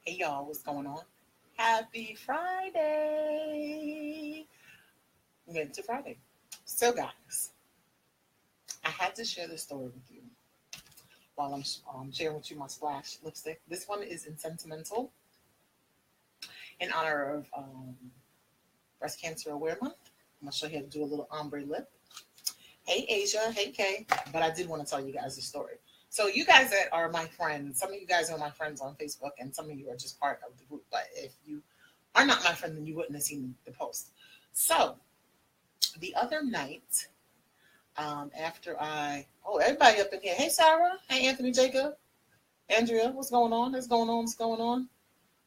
Hey y'all, what's going on? Happy Friday! We made it to Friday. So, guys, I had to share this story with you while I'm sharing with you my splash lipstick. This one is in Sentimental in honor of Breast Cancer Aware Month. I'm gonna show you how to do a little ombre lip. Hey Asia, hey Kay. But I did want to tell you guys a story. So you guys that are my friends, some of you guys are my friends on Facebook, and some of you are just part of the group. But if you are not my friend, then you wouldn't have seen the post. So the other night, after everybody up in here. Hey Sarah, hey Anthony Jacob, Andrea, what's going on? What's going on? What's going on?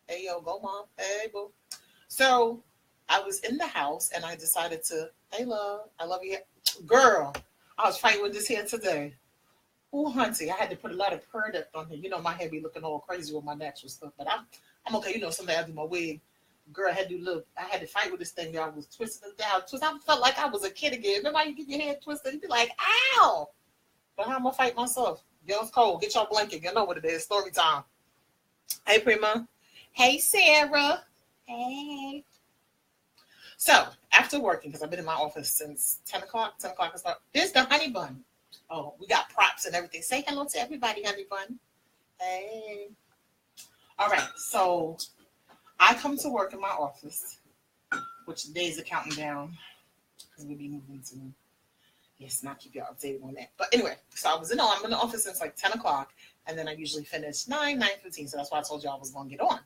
Hey yo, go mom. Hey boo. So I was in the house and I decided to, hey love, I love you. Girl, I was fighting with this hair today. Oh, hunty, I had to put a lot of product on here. You know, my hair be looking all crazy with my natural stuff, but I'm okay. You know, someday I do my wig. Girl, I had to look. I had to fight with this thing. Y'all was twisting it down. I felt like I was a kid again. Remember how you get your hair twisted? You be like, ow! But how am I gonna fight myself? Yo, it's cold. Get your blanket. You know what it is. Story time. Hey, Prima. Hey, Sarah. Hey. So after working, because I've been in my office since 10 o'clock. 10 o'clock I start. There's the honey bun. Oh, we got props and everything. Say hello to everybody, honey bun. Hey. All right. So I come to work in my office, which the days are counting down because we'll be moving to, yes, not keep y'all updated on that. But anyway, so I'm in the office since like 10 o'clock, and then I usually finish 9:15. So that's why I told y'all I was going to get on.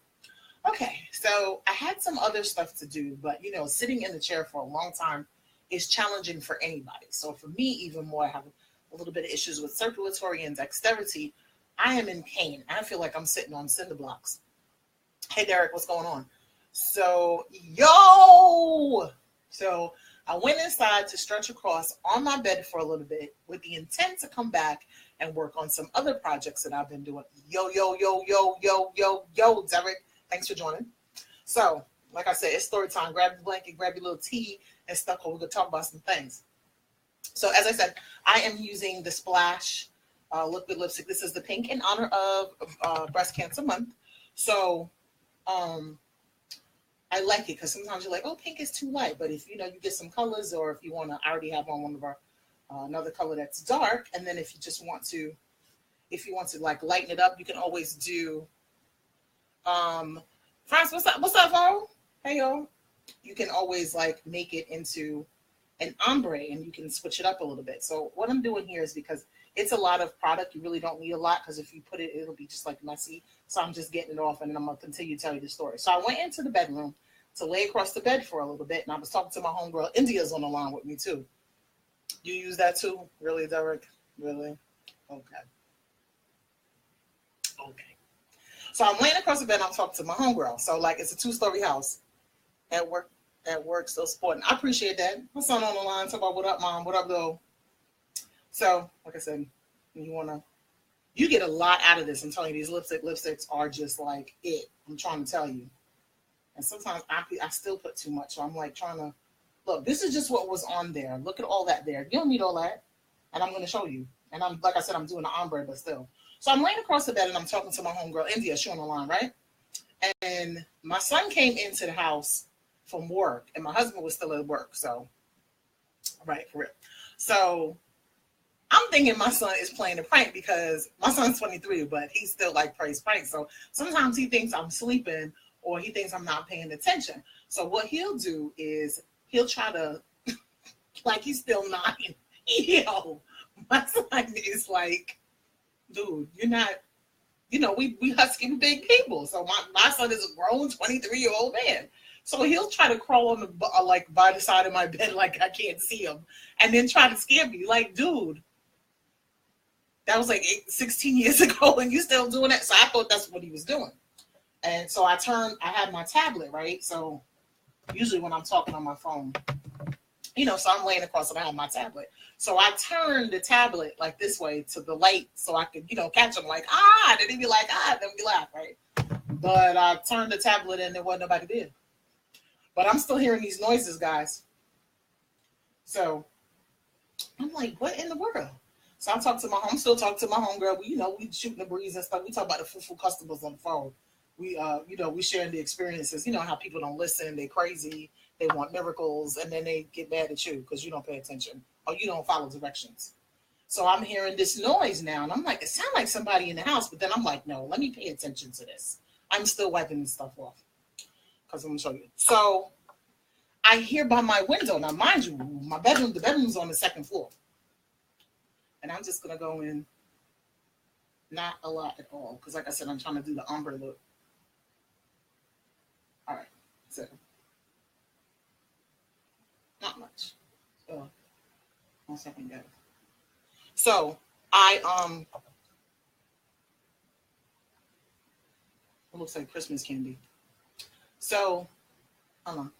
Okay, so I had some other stuff to do, but sitting in the chair for a long time is challenging for anybody. So for me, even more, I have a little bit of issues with circulatory and dexterity. I am in pain. I feel like I'm sitting on cinder blocks. Hey Derek, what's going on? So I went inside to stretch across on my bed for a little bit with the intent to come back and work on some other projects that I've been doing. Yo, Derek, thanks for joining. So, like I said, it's story time. Grab your blanket, grab your little tea and stuff, or we're going to talk about some things. So, as I said, I am using the Splash liquid lipstick. This is the pink in honor of Breast Cancer Month. So, I like it because sometimes you're like, oh, pink is too light. But if you get some colors, or if you want to, I already have on one of our another color that's dark. And then if you just want to, like lighten it up, you can always do. France, what's up? What's up, Vo? Hey yo, you can always like make it into an ombre, and you can switch it up a little bit. So what I'm doing here is because it's a lot of product. You really don't need a lot because if you put it, it'll be just like messy. So I'm just getting it off, and then I'm gonna continue to tell you the story. So I went into the bedroom to lay across the bed for a little bit, and I was talking to my homegirl. India's on the line with me too. You use that too? Really, Derek? Really? Okay. Okay. So I'm laying across the bed and I'm talking to my homegirl. So like it's a 2-story house. At work, still sporting. I appreciate that. My son on the line talking about what up, mom? What up though? So, like I said, you get a lot out of this. I'm telling you, these lipsticks are just like it. I'm trying to tell you. And sometimes I still put too much. So I'm like trying to look. This is just what was on there. Look at all that there. You don't need all that. And I'm going to show you. And I'm like I said, I'm doing the ombre, but still. So I'm laying across the bed and I'm talking to my homegirl India. She on the line, right? And my son came into the house from work, and my husband was still at work. So, right, for real. So I'm thinking my son is playing a prank because my son's 23, but he still like plays pranks. So sometimes he thinks I'm sleeping or he thinks I'm not paying attention. So what he'll do is he'll try to, like he's still 9. Yo, my son is like, dude, you're not, we husky big people. So my son is a grown 23-year-old man. So he'll try to crawl on the like by the side of my bed like I can't see him, and then try to scare me. Like, dude, that was like 16 years ago, and you still doing that? So I thought that's what he was doing. And so I had my tablet, right? So usually when I'm talking on my phone, so I'm laying across and I have my tablet. So I turned the tablet like this way to the light so I could, catch him like, then he'd be like, then we laugh, right? But I turned the tablet and there wasn't nobody there. But I'm still hearing these noises, guys. So I'm like, what in the world? So I'm still talking to my homegirl. We shooting the breeze and stuff. We talk about the fufu customers on the phone. we we sharing the experiences. You know how people don't listen, they crazy, they want miracles, and then they get mad at you because you don't pay attention or you don't follow directions. So I'm hearing this noise now, and I'm like, it sounds like somebody in the house, but then I'm like, no, let me pay attention to this. I'm still wiping this stuff off because I'm gonna show you. So I hear by my window. Now, mind you, the bedroom's on the second floor. And I'm just gonna go in, not a lot at all, because like I said, I'm trying to do the ombre look. All right, so not much. So 1 second, guys. So it looks like Christmas candy. So hold on.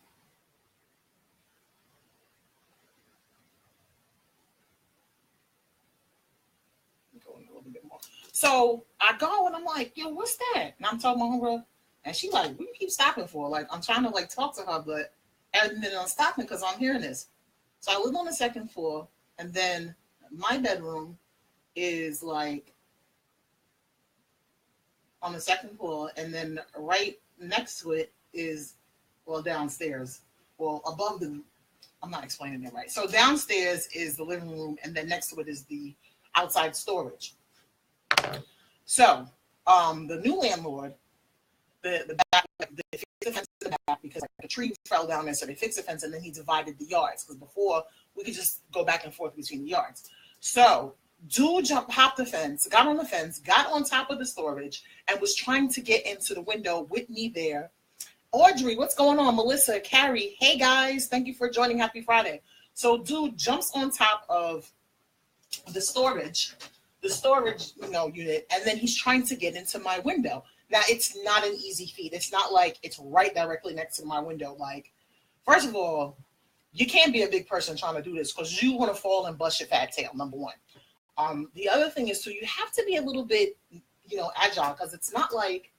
Going a little bit more. So I go and I'm like, yo, what's that? And I'm talking to my homegirl, and she like, what do you keep stopping for? Like, I'm trying to like talk to her, but and then I'm stopping because I'm hearing this. So I live on the second floor, and then my bedroom is like on the second floor, and then right next to it is, well, downstairs. Well, above the, I'm not explaining it right. So downstairs is the living room, and then next to it is the outside storage. So the new landlord, the back, they fixed the fence in the back because like a tree fell down there, so they fixed the fence, and then he divided the yards because before we could just go back and forth between the yards. So dude hopped the fence, got on the fence, got on top of the storage, and was trying to get into the window with me there. Audrey, what's going on? Melissa, Carrie, hey guys, thank you for joining. Happy Friday. So dude jumps on top of the storage unit, and then he's trying to get into my window. Now, it's not an easy feat. It's not like it's right directly next to my window. Like, first of all, you can't be a big person trying to do this because you want to fall and bust your fat tail, number one. The other thing is, too, you have to be a little bit, agile, because it's not like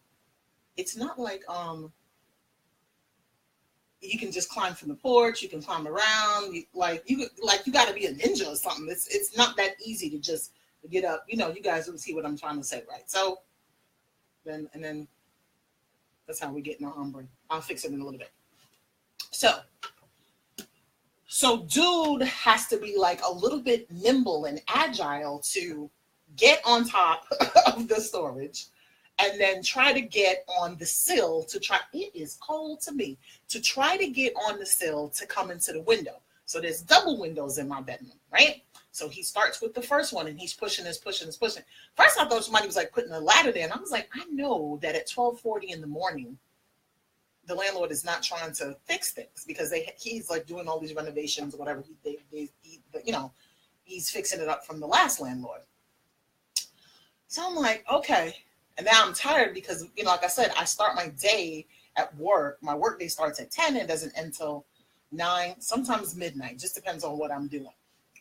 you can just climb from the porch, you can climb around, you got to be a ninja or something. It's not that easy to just get up. You guys will see what I'm trying to say, right? So then that's how we get in our ombre. I'll fix it in a little bit. So dude has to be like a little bit nimble and agile to get on top of the storage and then try to get on the sill it is cold to me, to try to get on the sill to come into the window. So there's double windows in my bedroom, right? So he starts with the first one and he's pushing. First I thought somebody was like putting a ladder there, and I was like, I know that at 12:40 in the morning, the landlord is not trying to fix things because he's like doing all these renovations or whatever. He's fixing it up from the last landlord. So I'm like, okay. And now I'm tired because, like I said, I start my day at work. My work day starts at 10 and doesn't end until 9, sometimes midnight. Just depends on what I'm doing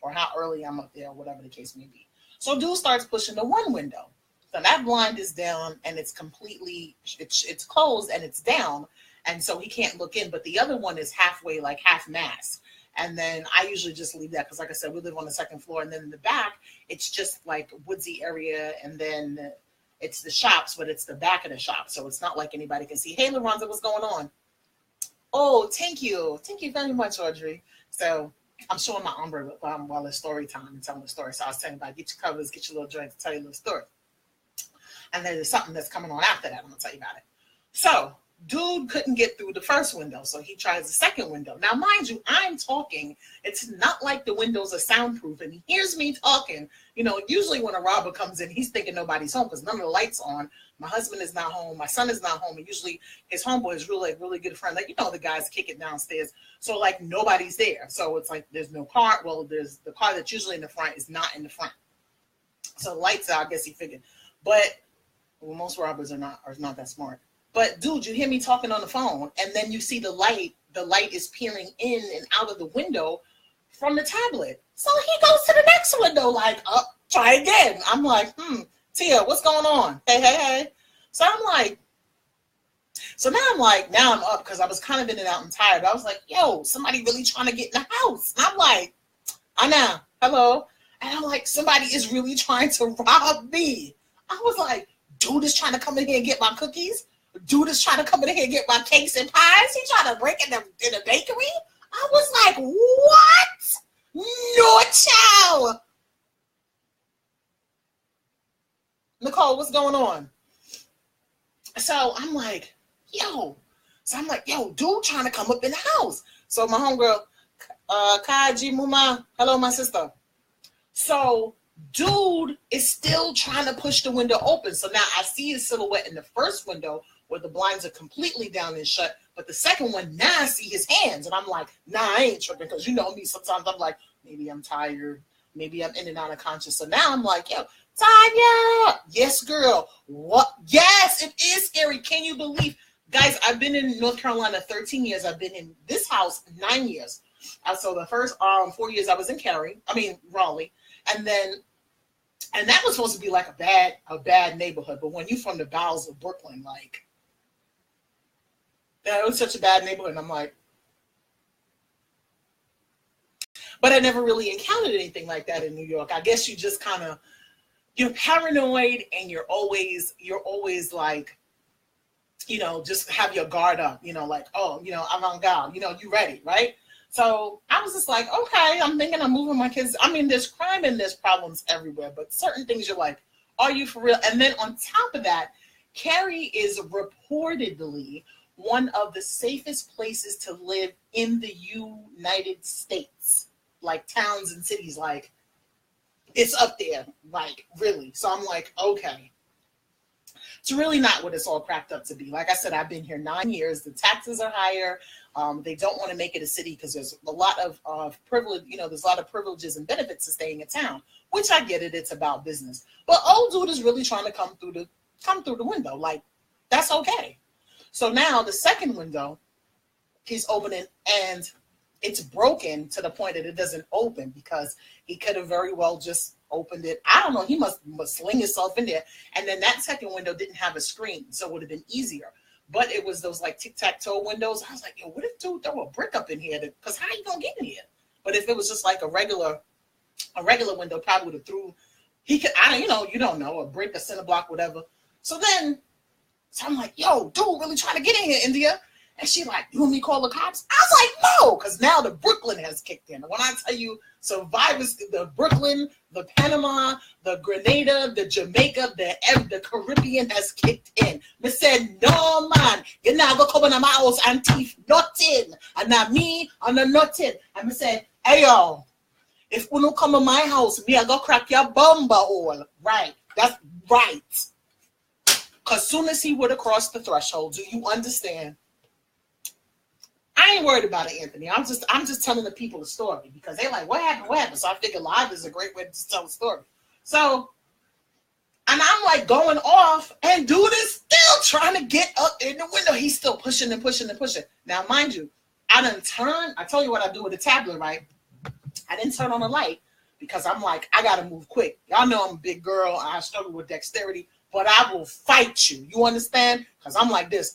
or how early I'm up there, or whatever the case may be. So dude starts pushing the one window. So that blind is down and it's completely, it's closed and it's down. And so he can't look in, but the other one is halfway, like half mast. And then I usually just leave that because, like I said, we live on the second floor. And then in the back, it's just like woodsy area. And then it's the shops, but it's the back of the shop. So it's not like anybody can see, hey, LaRonza, what's going on? Oh, thank you. Thank you very much, Audrey. So I'm showing my ombre while it's story time and telling the story. So I was telling about get your covers, get your little joint to tell you a little story. And then there's something that's coming on after that. I'm going to tell you about it. So dude couldn't get through the first window, so he tries the second window. Now, mind you, I'm talking. It's not like the windows are soundproof, and he hears me talking. Usually when a robber comes in, he's thinking nobody's home because none of the lights on. My husband is not home. My son is not home. And usually his homeboy is really good friend. Like, the guys kick it downstairs. So, like, nobody's there. So it's like there's no car. Well, there's the car that's usually in the front is not in the front. So lights out, I guess he figured. But most robbers are not that smart. But dude, you hear me talking on the phone, and then you see the light. The light is peering in and out of the window from the tablet. So he goes to the next window, like, try again. I'm like, Tia, what's going on? Hey. So I'm like, now I'm up because I was kind of in and out and tired. I was like, yo, somebody really trying to get in the house. And I'm like, I know, hello. And I'm like, somebody is really trying to rob me. I was like, dude is trying to come in here and get my cookies. dude is trying to come in here and get my cakes and pies. He trying to break in the bakery. I was like, what? No, child. Nicole, what's going on? So I'm like, yo. So I'm like, yo, dude trying to come up in the house. So my homegirl, Kaji Muma, hello, my sister. So dude is still trying to push the window open. So now I see his silhouette in the first window where the blinds are completely down and shut. But the second one, now I see his hands. And I'm like, nah, I ain't tripping. Because you know me, sometimes I'm like, maybe I'm tired. Maybe I'm in and out of conscious. So now I'm like, yo, Tanya. Yes, girl. What? Yes, it is scary. Can you believe? Guys, I've been in North Carolina 13 years. I've been in this house 9 years. So the first 4 years I was in Raleigh. And that was supposed to be like a bad neighborhood. But when you from the bowels of Brooklyn, like, it was such a bad neighborhood. And I'm like, but I never really encountered anything like that in New York. I guess you just kind of, you're paranoid and you're always like, you know, just have your guard up, you know, like, oh, you know, avant-garde, you know, you ready, right? So I was just like, okay, I'm thinking I'm moving my kids. I mean, there's crime and there's problems everywhere, but certain things you're like, are you for real? And then on top of that, Cary is reportedly one of the safest places to live in the United States, like towns and cities, like it's up there, like really. So I'm like, okay. It's really not what it's all cracked up to be. Like I said, I've been here 9 years. The taxes are higher. They don't want to make it a city because there's a lot of privilege. You know, there's a lot of privileges and benefits to staying in town, which I get it. It's about business. But old dude is really trying to come through the window. Like, that's okay. So now the second window, he's opening and it's broken to the point that it doesn't open because he could have very well just opened it. I don't know. He must sling himself in there. And then that second window didn't have a screen, so it would have been easier. But it was those like tic-tac-toe windows. I was like, yo, what if dude throw a brick up in here? Because how you gonna get in here? But if it was just like a regular window, probably would have threw. He could, you don't know, a brick, a center block, whatever. So I'm like, yo, dude, really trying to get in here, India. And she like, you want me to call the cops? I was like, no, because now the Brooklyn has kicked in. When I tell you survivors, the Brooklyn, the Panama, the Grenada, the Jamaica, the Caribbean has kicked in. Me said, no, man, you're not going to come into my house and thief nothing. And not me, and nothing. And me said, hey, yo, if you don't come to my house, me, I go crack your bumba hole. Right, that's right. Because soon as he would have crossed the threshold, do you understand? I ain't worried about it, Anthony. I'm just telling the people the story because they're like, what happened? So I figure live is a great way to tell the story. So, and I'm like going off, and dude is still trying to get up in the window. He's still pushing and pushing and pushing. Now, mind you, I tell you what I do with a tablet, right? I didn't turn on the light because I'm like, I got to move quick. Y'all know I'm a big girl. I struggle with dexterity. But I will fight you. You understand? Because I'm like this.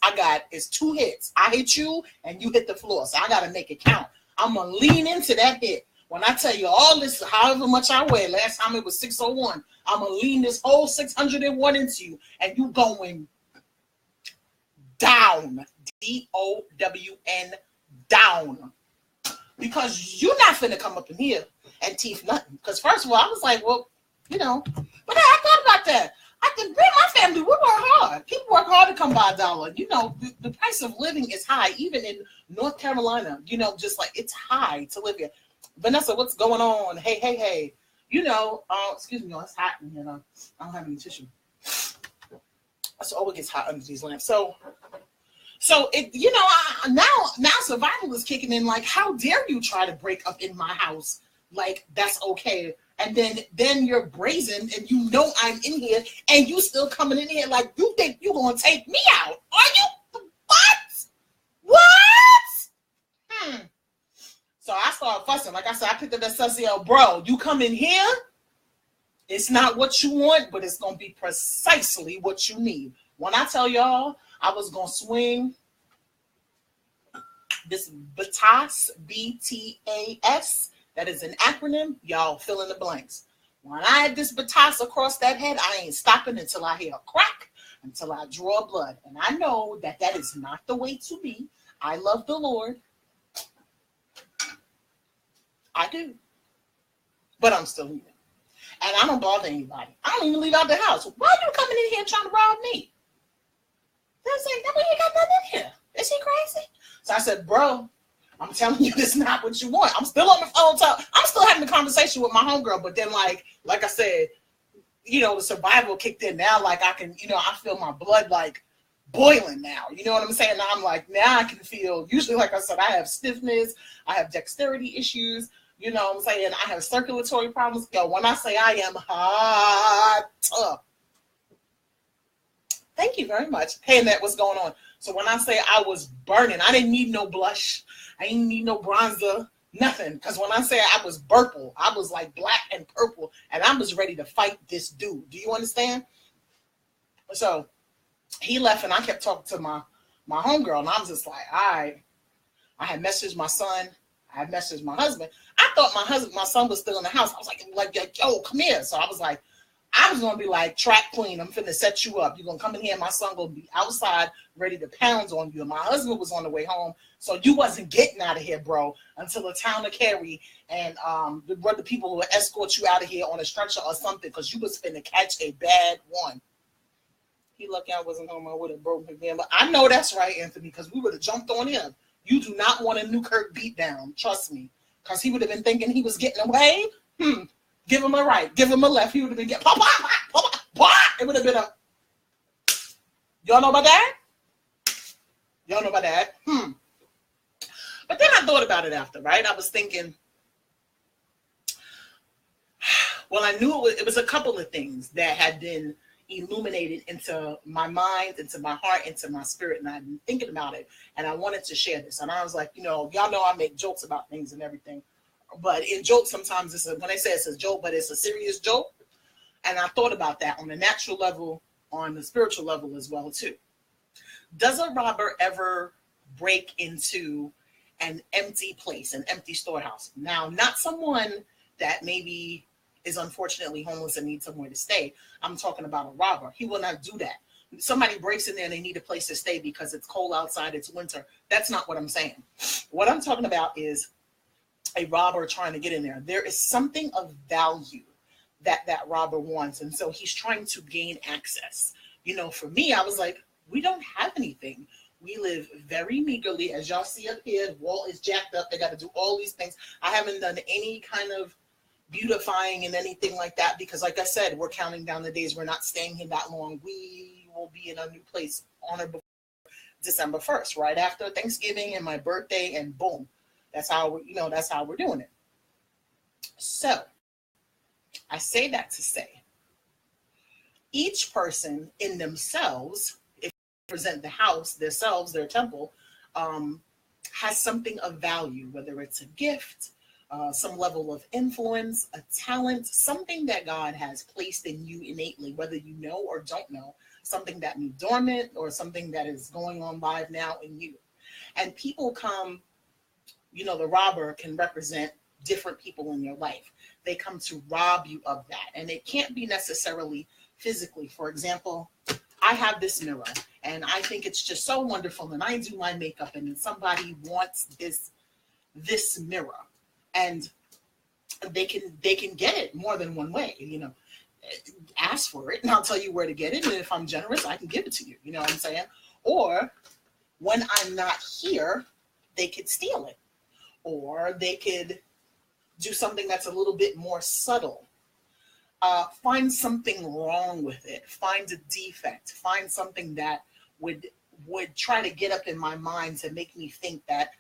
It's 2 hits. I hit you and you hit the floor. So I got to make it count. I'm going to lean into that hit. When I tell you all this, however much I weigh, last time it was 601, I'm going to lean this whole 601 into you. And you going down. D-O-W-N, down. Because you're not finna come up in here and teeth nothing. Because first of all, I was like, well, but I thought about that. I can bring my family. We work hard. People work hard to come by $1. The price of living is high, even in North Carolina. Just like it's high to live here. Vanessa, what's going on? Hey. Excuse me, it's hot in here. I don't have any tissue. So always gets hot under these lamps. So it, now survival is kicking in. Like, how dare you try to break up in my house? Like, that's okay. And then you're brazen and I'm in here and you still coming in here like you think you're going to take me out. Are you? What? So I started fussing. Like I said, I picked up that Sussy, bro, you come in here, it's not what you want, but it's going to be precisely what you need. When I tell y'all I was going to swing this BTAS, B-T-A-S, that is an acronym. Y'all fill in the blanks. When I had this batas across that head, I ain't stopping until I hear a crack, until I draw blood. And I know that that is not the way to be. I love the Lord. I do. But I'm still human. And I don't bother anybody. I don't even leave out the house. Why are you coming in here trying to rob me? They're saying, that ain't got nothing in here. Is he crazy? So I said, bro, I'm telling you, this is not what you want. I'm still on the phone talk. I'm still having the conversation with my homegirl. But then, like I said, you know, the survival kicked in now. Like I can, you know, I feel my blood like boiling now. You know what I'm saying? Now I'm like, now I can feel, usually, like I said, I have stiffness. I have dexterity issues. You know what I'm saying? I have circulatory problems. Yo, when I say I am hot, thank you very much. Hey, Annette, what's going on? So when I say I was burning, I didn't need no blush. I didn't need no bronzer, nothing. Because when I say I was purple, I was like black and purple, and I was ready to fight this dude. Do you understand? So he left, and I kept talking to my homegirl, and I was just like, all right. I had messaged my son. I had messaged my husband. I thought my son was still in the house. I was like, yo, come here. So I was like, I was going to be like, track queen, I'm finna set you up. You're going to come in here and my son going to be outside ready to pounce on you. And my husband was on the way home. So you wasn't getting out of here, bro, until the town of Cary and the people will escort you out of here on a stretcher or something because you was finna catch a bad one. He lucky I wasn't home. I would have broken again. But I know that's right, Anthony, because we would have jumped on him. You do not want a Newkirk beat down. Trust me. Because he would have been thinking he was getting away. Give him a right. Give him a left. He would have been getting pop. It would have been a. Y'all know about that? Y'all know about that? But then I thought about it after, right? I was thinking, well, I knew it was a couple of things that had been illuminated into my mind, into my heart, into my spirit, and I've been thinking about it, and I wanted to share this. And I was like, you know, y'all know I make jokes about things and everything, but in jokes sometimes when they say it's a joke, but it's a serious joke. And I thought about that on a natural level, on the spiritual level as well too. Does a robber ever break into an empty place, an empty storehouse? Now, not someone that maybe is unfortunately homeless and needs somewhere to stay. I'm talking about a robber. He will not do that. Somebody breaks in there and they need a place to stay because it's cold outside, it's winter. That's not what I'm saying. What I'm talking about is a robber trying to get in there. There is something of value that robber wants, and so he's trying to gain access. You know, for me, I was like, we don't have anything. We live very meagerly. As y'all see up here, the wall is jacked up. They got to do all these things. I haven't done any kind of beautifying and anything like that because, like I said, we're counting down the days. We're not staying here that long. We will be in a new place on or before December 1st, right after Thanksgiving and my birthday, and boom, that's how we're doing it. So I say that to say, each person in themselves, if they present the house, themselves, their temple, has something of value, whether it's a gift, some level of influence, a talent, something that God has placed in you innately, whether you know or don't know, something that may be dormant or something that is going on live now in you. And people come, you know, the robber can represent different people in your life. They come to rob you of that. And it can't be necessarily physically. For example, I have this mirror and I think it's just so wonderful. And I do my makeup and then somebody wants this mirror. And they can get it more than one way, you know. Ask for it and I'll tell you where to get it. And if I'm generous, I can give it to you. You know what I'm saying? Or when I'm not here, they could steal it. Or they could do something that's a little bit more subtle. Find something wrong with it. Find a defect. Find something that would try to get up in my mind to make me think that,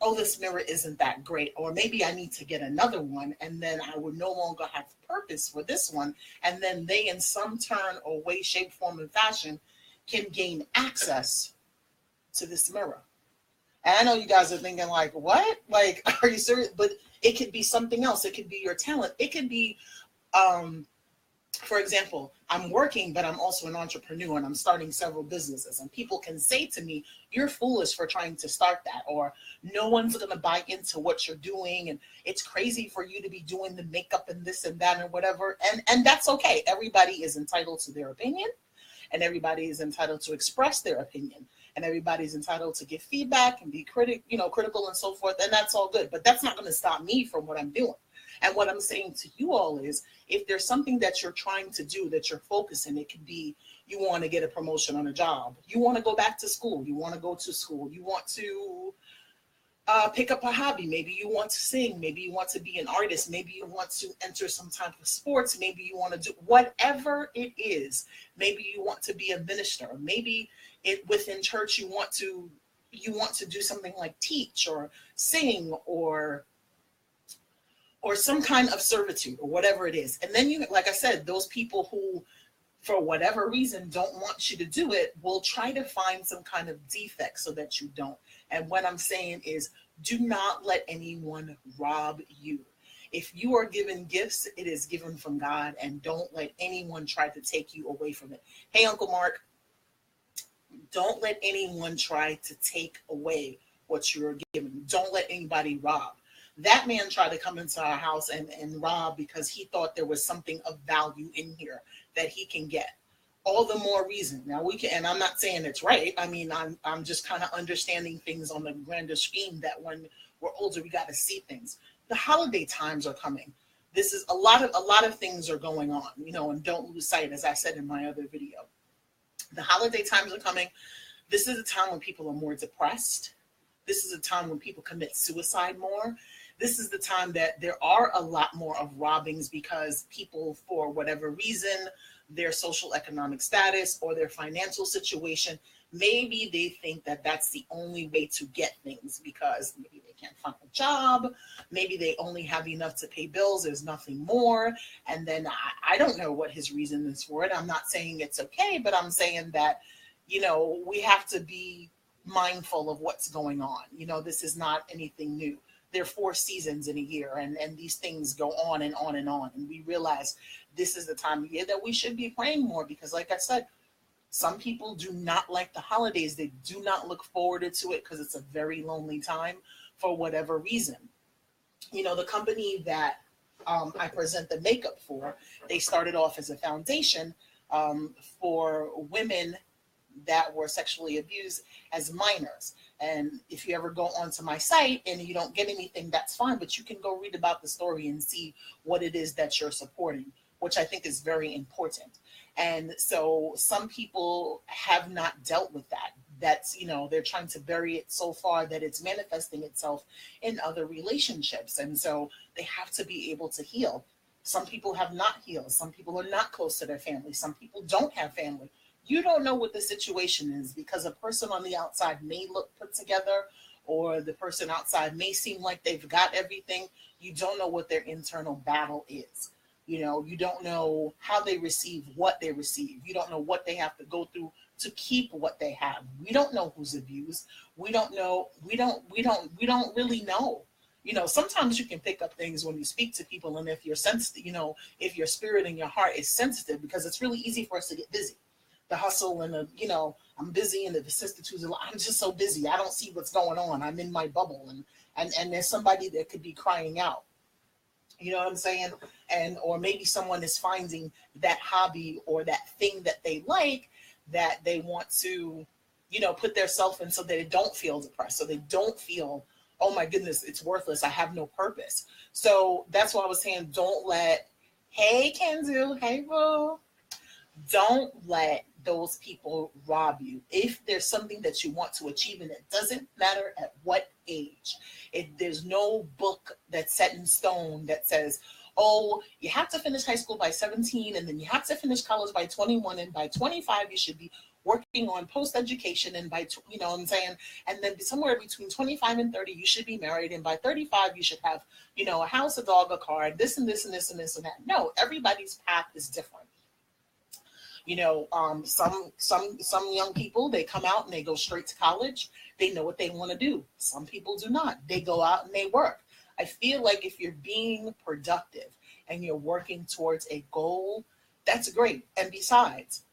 oh, this mirror isn't that great. Or maybe I need to get another one, and then I would no longer have purpose for this one. And then they, in some turn or way, shape, form, and fashion, can gain access to this mirror. And I know you guys are thinking like, what? Like, are you serious? But it could be something else. It could be your talent. It could be, for example, I'm working, but I'm also an entrepreneur and I'm starting several businesses. And people can say to me, you're foolish for trying to start that, or no one's going to buy into what you're doing. And it's crazy for you to be doing the makeup and this and that and whatever. And that's okay. Everybody is entitled to their opinion. and everybody is entitled to express their opinion, and everybody's entitled to give feedback and be critical and so forth, and that's all good. But that's not going to stop me from what I'm doing. And what I'm saying to you all is, if there's something that you're trying to do, that you're focusing, it could be you want to get a promotion on a job, you want to go back to school, you want to go to school, you want to pick up a hobby, maybe you want to sing, maybe you want to be an artist, maybe you want to enter some type of sports, maybe you want to do whatever it is, maybe you want to be a minister, maybe within church you want to do something like teach or sing or some kind of servitude or whatever it is. And then you, like I said, those people who for whatever reason don't want you to do it will try to find some kind of defect so that you don't. And what I'm saying is, do not let anyone rob you. If you are given gifts, it is given from God, and don't let anyone try to take you away from it. Hey, Uncle Mark, don't let anyone try to take away what you're given. Don't let anybody rob. That man tried to come into our house and rob because he thought there was something of value in here that he can get. All the more reason. Now we can, and I'm not saying it's right. I mean, I'm just kind of understanding things on the grander scheme, that when we're older, we got to see things. The holiday times are coming. This is a lot of things are going on, and don't lose sight, as I said in my other video. The holiday times are coming. This is a time when people are more depressed. This is a time when people commit suicide more. This is the time that there are a lot more of robbings because people, for whatever reason, their social economic status or their financial situation, maybe they think that that's the only way to get things, because maybe they can't find a job, maybe they only have enough to pay bills, there's nothing more. And then I don't know what his reason is for it. I'm not saying it's okay, but I'm saying that, we have to be mindful of what's going on. This is not anything new. There are 4 seasons in a year, and these things go on and on and on. And we realize this is the time of year that we should be praying more, because like I said, some people do not like the holidays. They do not look forward to it because it's a very lonely time for whatever reason. The company that I present the makeup for, they started off as a foundation for women that were sexually abused as minors. And if you ever go onto my site and you don't get anything, that's fine, but you can go read about the story and see what it is that you're supporting, which I think is very important. And so some people have not dealt with that. That's, they're trying to bury it so far that it's manifesting itself in other relationships. And so they have to be able to heal. Some people have not healed. Some people are not close to their family. Some people don't have family. You don't know what the situation is, because a person on the outside may look put together, or the person outside may seem like they've got everything. You don't know what their internal battle is. You don't know how they receive what they receive. You don't know what they have to go through to keep what they have. We don't know who's abused. We don't know. We don't really know. Sometimes you can pick up things when you speak to people, and if you're sensitive, if your spirit and your heart is sensitive, because it's really easy for us to get busy. The hustle and I'm busy, and the vicissitudes. I'm just so busy. I don't see what's going on. I'm in my bubble, and there's somebody that could be crying out. You know what I'm saying? Or maybe someone is finding that hobby or that thing that they like, that they want to, put their self in, so that they don't feel depressed, so they don't feel, oh my goodness, it's worthless, I have no purpose. So that's why I was saying, hey Kenzu, hey boo, don't let those people rob you. If there's something that you want to achieve, and it doesn't matter at what age, there's no book that's set in stone that says, oh, you have to finish high school by 17, and then you have to finish college by 21, and by 25 you should be working on post-education, and by, what I'm saying, and then somewhere between 25 and 30 you should be married, and by 35 you should have, a house, a dog, a car, this and this and this and this and that. No, everybody's path is different. Some young people, they come out and they go straight to college. They know what they want to do. Some people do not. They go out and they work. I feel like if you're being productive and you're working towards a goal, that's great. And besides,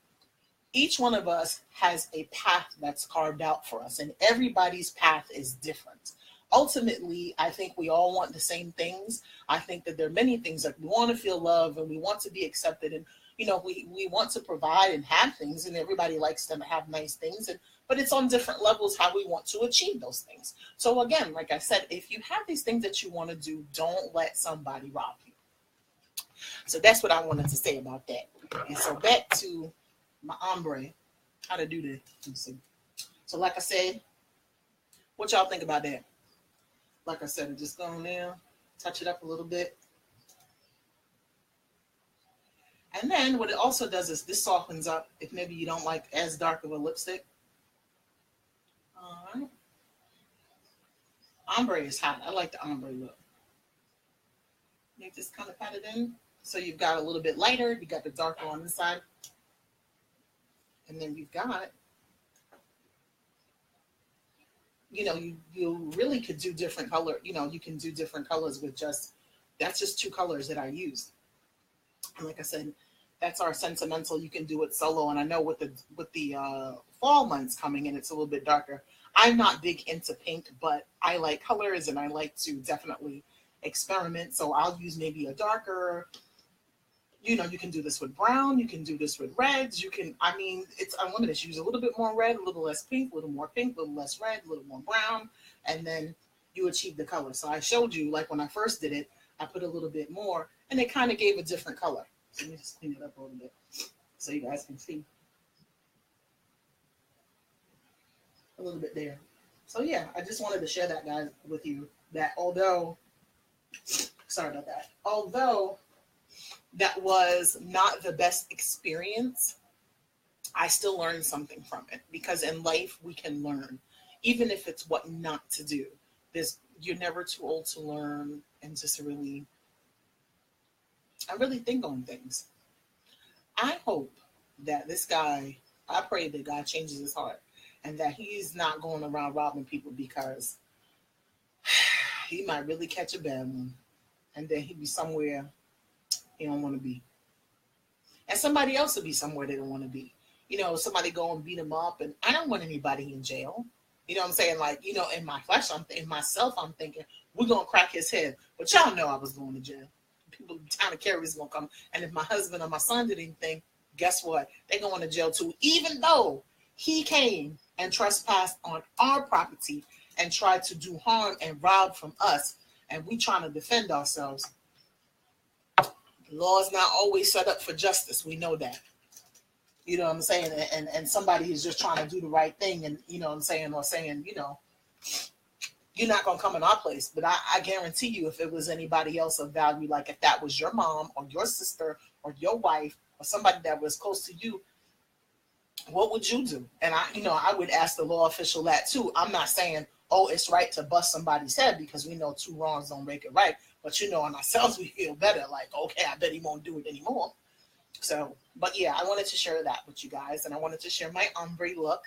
each one of us has a path that's carved out for us, and everybody's path is different. Ultimately, I think we all want the same things. I think that there are many things, like we want to feel love and we want to be accepted, and we want to provide and have things, and everybody likes to have nice things, but it's on different levels how we want to achieve those things. So again, like I said, if you have these things that you want to do, don't let somebody rob you. So that's what I wanted to say about that. And so back to my ombre, how to do this. Let's see. So like I said, what y'all think about that? Like I said, just go in there, touch it up a little bit. And then what it also does is this softens up if maybe you don't like as dark of a lipstick. All right. Ombre is hot. I like the ombre look. You just kind of pat it in. So you've got a little bit lighter. You got the darker on this side. And then you've got, you really could do different color. You can do different colors with that's just 2 colors that I used. And like I said, that's our sentimental. You can do it solo. And I know with the fall months coming in, it's a little bit darker. I'm not big into pink, but I like colors and I like to definitely experiment. So I'll use maybe a darker, you can do this with brown. You can do this with reds. It's unlimited. Use a little bit more red, a little less pink, a little more pink, a little less red, a little more brown. And then you achieve the color. So I showed you, like when I first did it, I put a little bit more and it kind of gave a different color. So let me just clean it up a little bit so you guys can see a little bit there. So yeah, I just wanted to share that, guys, with you, that although that was not the best experience, I still learned something from it, because in life we can learn, even if it's what not to do. You're never too old to learn and just really think on things. I hope that this guy, I pray that God changes his heart and that he's not going around robbing people, because he might really catch a bad one and then he'd be somewhere he don't want to be. And somebody else will be somewhere they don't want to be. Somebody go and beat him up, and I don't want anybody in jail. You know what I'm saying? Like, in my flesh, I'm thinking, we're going to crack his head. But y'all know I was going to jail. People, town of Cary is going to come. And if my husband or my son did anything, guess what? They're going to jail too. Even though he came and trespassed on our property and tried to do harm and rob from us, and we trying to defend ourselves. The law is not always set up for justice. We know that. You know what I'm saying? And somebody is just trying to do the right thing, and you know what I'm saying, or saying, you're not going to come in our place. But I guarantee you, if it was anybody else of value, like if that was your mom or your sister or your wife or somebody that was close to you, what would you do? And I would ask the law official that too. I'm not saying, oh, it's right to bust somebody's head, because we know 2 wrongs don't make it right. But on ourselves, we feel better. Like, okay, I bet he won't do it anymore. So, but yeah, I wanted to share that with you guys, and I wanted to share my ombre look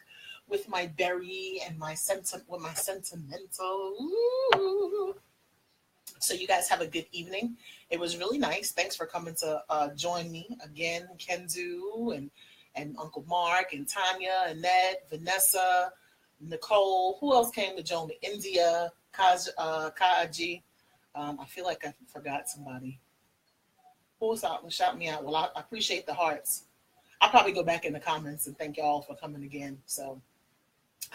with my berry and my sentimental. Ooh. So you guys have a good evening. It was really nice. Thanks for coming to join me again, Kendu and Uncle Mark and Tanya, Annette, Vanessa, Nicole. Who else came to join me? India, Kaji. I feel like I forgot somebody. Who was out? Shout me out. Well, I appreciate the hearts. I'll probably go back in the comments and thank y'all for coming again. So,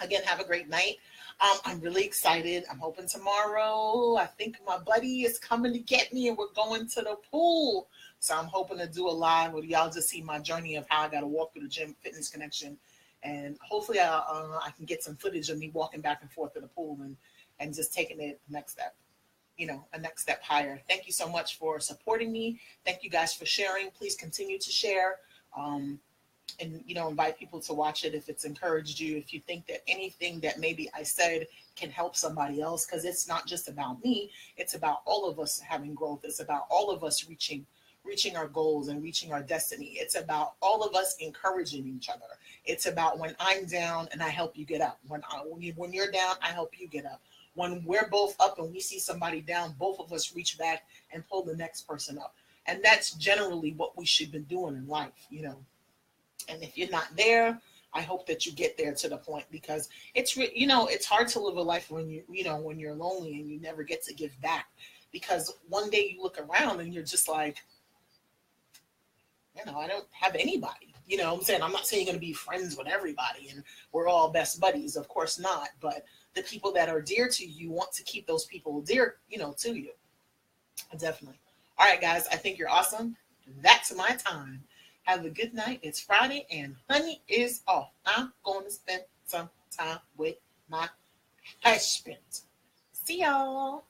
again, have a great night. I'm really excited. I'm hoping tomorrow, I think my buddy is coming to get me and we're going to the pool. So I'm hoping to do a live where y'all just see my journey of how I got to walk through the gym, Fitness Connection. And hopefully I can get some footage of me walking back and forth to the pool and just taking it next step. A next step higher. Thank you so much for supporting me. Thank you guys for sharing. Please continue to share, and invite people to watch it if it's encouraged you. If you think that anything that maybe I said can help somebody else, because it's not just about me. It's about all of us having growth. It's about all of us reaching our goals and reaching our destiny. It's about all of us encouraging each other. It's about when I'm down and I help you get up. When you're down, I help you get up. When we're both up and we see somebody down, both of us reach back and pull the next person up. And that's generally what we should be doing in life, And if you're not there, I hope that you get there to the point, because it's hard to live a life when when you're lonely and you never get to give back, because one day you look around and you're just like, You know, I don't have anybody. You know what I'm saying? I'm not saying you're going to be friends with everybody and we're all best buddies. Of course not. But the people that are dear to you want to keep those people dear, you know, to you. Definitely. All right, guys, I think you're awesome. That's my time. Have a good night. It's Friday and honey is off. I'm going to spend some time with my husband. See y'all.